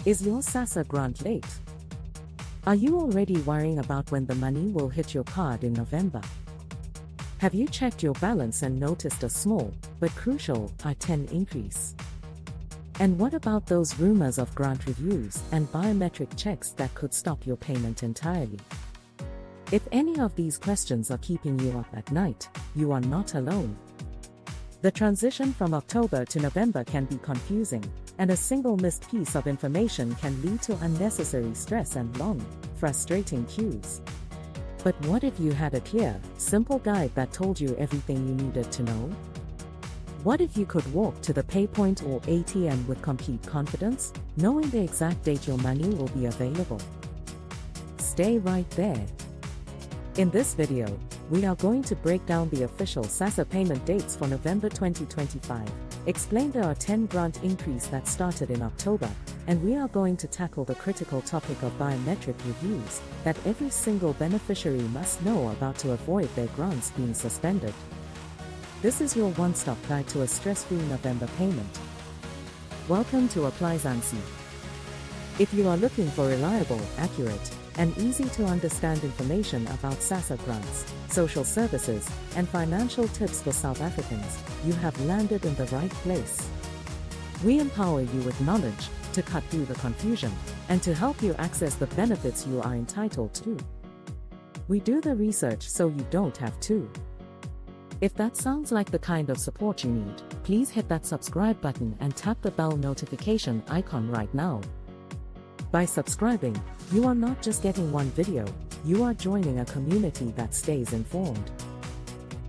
Is your SASSA grant late? Are you already worrying about when the money will hit your card in November? Have you checked your balance and noticed a small, but crucial, I-10 increase? And what about those rumors of grant reviews and biometric checks that could stop your payment entirely? If any of these questions are keeping you up at night, you are not alone. The transition from October to November can be confusing, and a single missed piece of information can lead to unnecessary stress and long, frustrating queues. But what if you had a clear, simple guide that told you everything you needed to know? What if you could walk to the pay point or ATM with complete confidence, knowing the exact date your money will be available? Stay right there. In this video, we are going to break down the official SASSA payment dates for November 2025, explain the I-10 grant increase that started in October, and we are going to tackle the critical topic of biometric reviews that every single beneficiary must know about to avoid their grants being suspended. This is your one-stop guide to a stress-free November payment. Welcome to 𝐻𝐿pline. If you are looking for reliable, accurate, and easy-to-understand information about SASSA grants, social services, and financial tips for South Africans, you have landed in the right place. We empower you with knowledge to cut through the confusion and to help you access the benefits you are entitled to. We do the research so you don't have to. If that sounds like the kind of support you need, please hit that subscribe button and tap the bell notification icon right now. By subscribing, you are not just getting one video, you are joining a community that stays informed.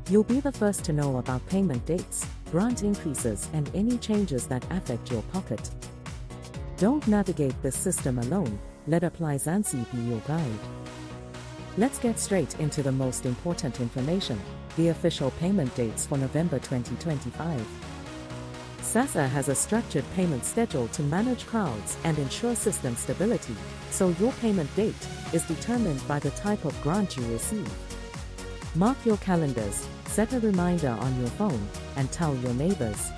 You'll be the first to know about payment dates, grant increases, and any changes that affect your pocket. Don't navigate this system alone, let 𝐻𝐿pline be your guide. Let's get straight into the most important information, the official payment dates for November 2025. SASSA has a structured payment schedule to manage crowds and ensure system stability, so your payment date is determined by the type of grant you receive. Mark your calendars, set a reminder on your phone, and tell your neighbors.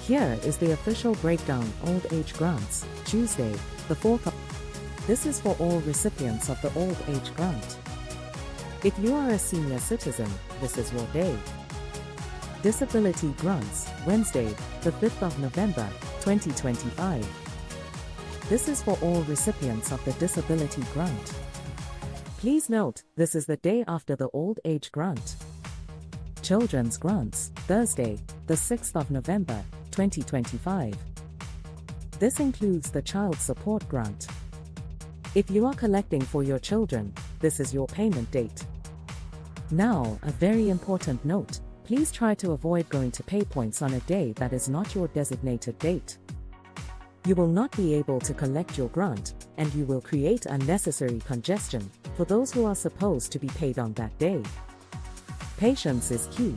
Here is the official breakdown: Old Age Grants, Tuesday, the 4th of... This is for all recipients of the Old Age Grant. If you are a senior citizen, this is your day. Disability Grants, Wednesday, the 5th of November, 2025. This is for all recipients of the Disability Grant. Please note, this is the day after the Old Age Grant. Children's Grants, Thursday, the 6th of November, 2025. This includes the Child Support Grant. If you are collecting for your children, this is your payment date. Now, a very important note. Please try to avoid going to pay points on a day that is not your designated date. You will not be able to collect your grant, and you will create unnecessary congestion for those who are supposed to be paid on that day. Patience is key.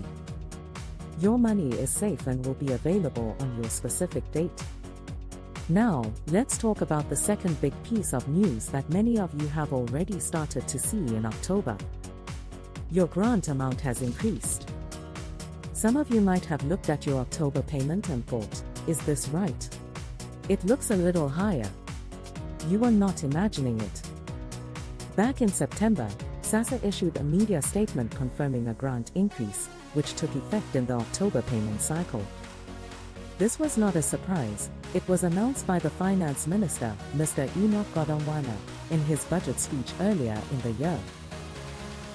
Your money is safe and will be available on your specific date. Now, let's talk about the second big piece of news that many of you have already started to see in October. Your grant amount has increased. Some of you might have looked at your October payment and thought, is this right? It looks a little higher. You are not imagining it. Back in September, SASSA issued a media statement confirming a grant increase, which took effect in the October payment cycle. This was not a surprise. It was announced by the Finance Minister, Mr. 𝐸𝐻𝐺𝐻, in his budget speech earlier in the year.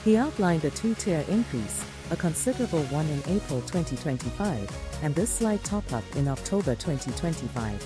He outlined a two-tier increase, a considerable one in April 2025, and this slight top-up in October 2025.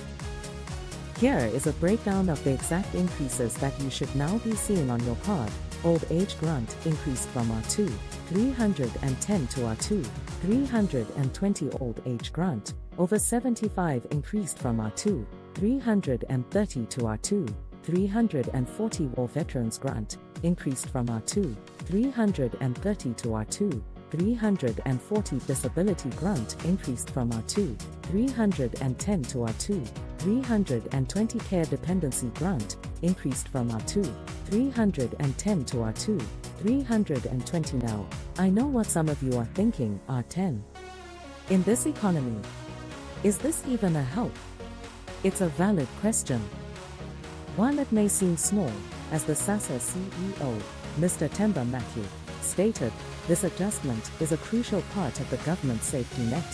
Here is a breakdown of the exact increases that you should now be seeing on your card. Old Age Grant increased from R2, 310 to R2, 320. Old Age Grant, over 75 increased from R2, 330 to R2, 340. War Veterans Grant increased from R2, 330 to R2, 340. Disability Grant increased from R2, 310 to R2, 320. Care Dependency Grant increased from R2, 310 to R2, 320. Now, I know what some of you are thinking, R10. In this economy, is this even a help? It's a valid question. While it may seem small, as the SASSA CEO, Mr. 𝐻𝐸𝐫, stated, this adjustment is a crucial part of the government safety net.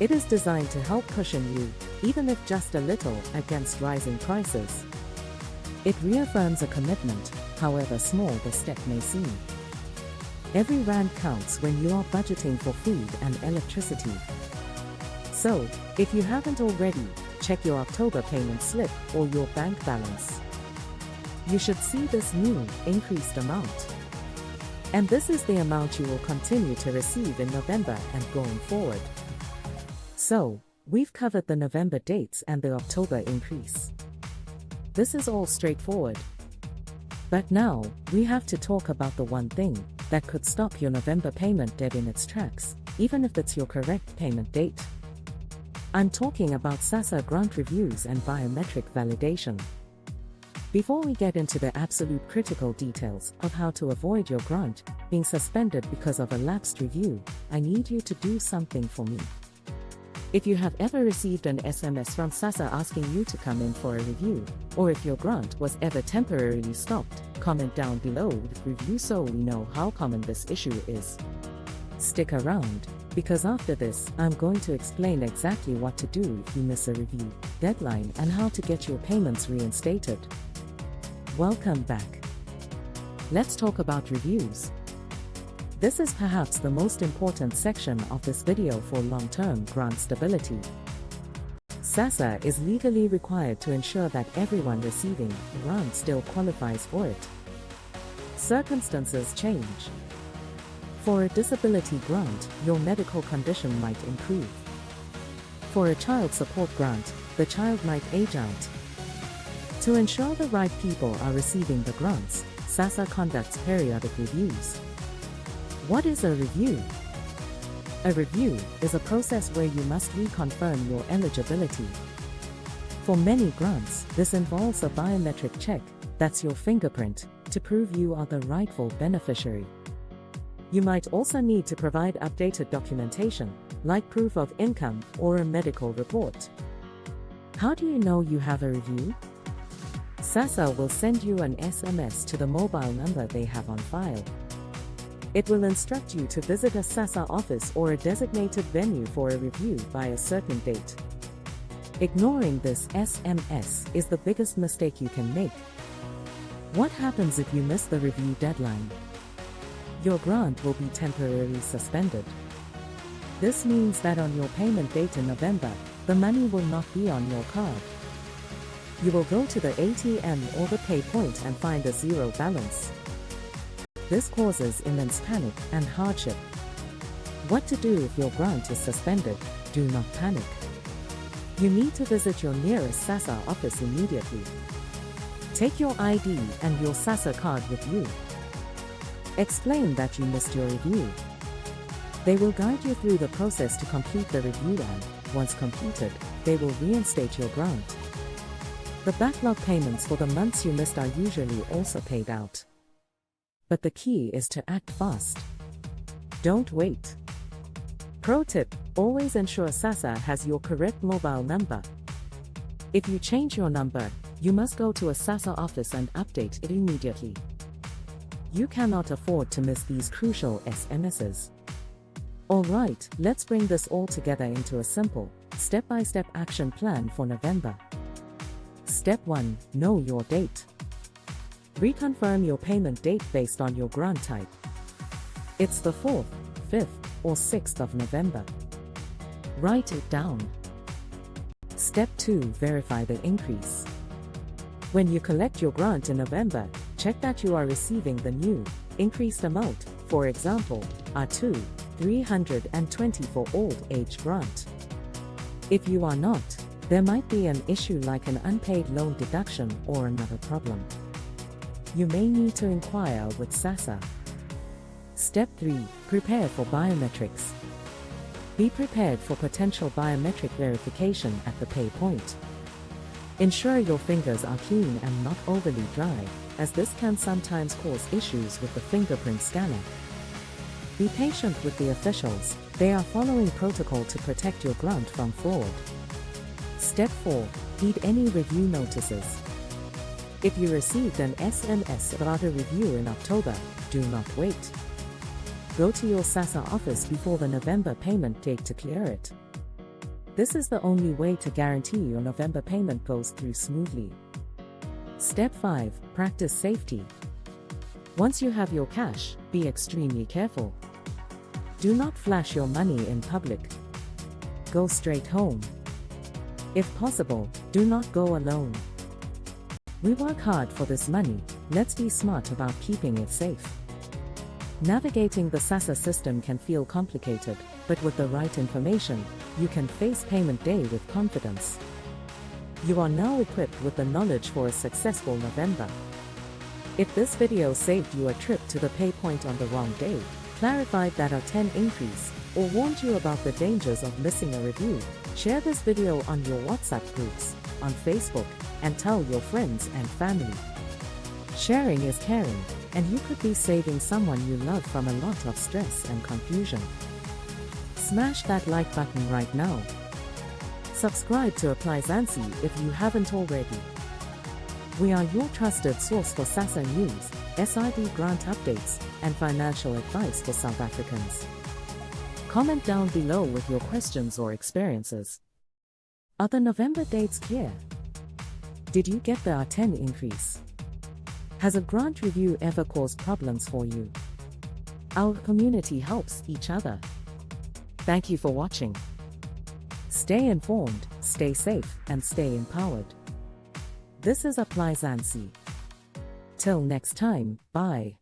It is designed to help cushion you, even if just a little, against rising prices. It reaffirms a commitment, however small the step may seem. Every rand counts when you are budgeting for food and electricity. So, if you haven't already, check your October payment slip or your bank balance. You should see this new, increased amount. And this is the amount you will continue to receive in November and going forward. So, we've covered the November dates and the October increase. This is all straightforward. But now, we have to talk about the one thing that could stop your November payment dead in its tracks, even if it's your correct payment date. I'm talking about SASSA grant reviews and biometric validation. Before we get into the absolute critical details of how to avoid your grant being suspended because of a lapsed review, I need you to do something for me. If you have ever received an SMS from SASSA asking you to come in for a review, or if your grant was ever temporarily stopped, comment down below with review so we know how common this issue is. Stick around, because after this, I'm going to explain exactly what to do if you miss a review deadline and how to get your payments reinstated. Welcome back. Let's talk about reviews. This is perhaps the most important section of this video for long-term grant stability. SASSA is legally required to ensure that everyone receiving a grant still qualifies for it. Circumstances change. For a disability grant, your medical condition might improve. For a child support grant, the child might age out. To ensure the right people are receiving the grants, SASSA conducts periodic reviews. What is a review? A review is a process where you must reconfirm your eligibility. For many grants, this involves a biometric check, that's your fingerprint, to prove you are the rightful beneficiary. You might also need to provide updated documentation, like proof of income or a medical report. How do you know you have a review? SASSA will send you an SMS to the mobile number they have on file. It will instruct you to visit a SASSA office or a designated venue for a review by a certain date. Ignoring this SMS is the biggest mistake you can make. What happens if you miss the review deadline? Your grant will be temporarily suspended. This means that on your payment date in November, the money will not be on your card. You will go to the ATM or the pay point and find a zero balance. This causes immense panic and hardship. What to do if your grant is suspended? Do not panic. You need to visit your nearest SASSA office immediately. Take your ID and your SASSA card with you. Explain that you missed your review. They will guide you through the process to complete the review and, once completed, they will reinstate your grant. The backlog payments for the months you missed are usually also paid out. But the key is to act fast. Don't wait. Pro tip: always ensure SASSA has your correct mobile number. If you change your number, you must go to a SASSA office and update it immediately. You cannot afford to miss these crucial SMSs. Alright, let's bring this all together into a simple, step-by-step action plan for November. Step 1. Know your date. Reconfirm your payment date based on your grant type. It's the 4th, 5th, or 6th of November. Write it down. Step 2. Verify the increase. When you collect your grant in November, check that you are receiving the new, increased amount, for example, R2, 320 for old age grant. If you are not, there might be an issue like an unpaid loan deduction or another problem. You may need to inquire with SASSA. Step 3. Prepare for biometrics. Be prepared for potential biometric verification at the pay point. Ensure your fingers are clean and not overly dry, as this can sometimes cause issues with the fingerprint scanner. Be patient with the officials, they are following protocol to protect your grant from fraud. Step 4. Heed any review notices. If you received an SMS about a review in October, do not wait. Go to your SASSA office before the November payment date to clear it. This is the only way to guarantee your November payment goes through smoothly. Step 5. Practice safety. Once you have your cash, be extremely careful. Do not flash your money in public. Go straight home. If possible, do not go alone. We work hard for this money, let's be smart about keeping it safe. Navigating the SASSA system can feel complicated, but with the right information, you can face payment day with confidence. You are now equipped with the knowledge for a successful November. If this video saved you a trip to the pay point on the wrong day, clarified that a 10 increase, or warned you about the dangers of missing a review, share this video on your WhatsApp groups, on Facebook, and tell your friends and family. Sharing is caring, and you could be saving someone you love from a lot of stress and confusion. Smash that like button right now. Subscribe to 𝐷𝐼𝐻𝐼𝐶 if you haven't already. We are your trusted source for SASSA news, SIB grant updates, and financial advice for South Africans. Comment down below with your questions or experiences. Are the November dates clear? Did you get the 10 increase? Has a grant review ever caused problems for you? Our community helps each other. Thank you for watching. Stay informed, stay safe, and stay empowered. This is 𝐷𝐼𝐻𝐼𝐶. Till next time, bye.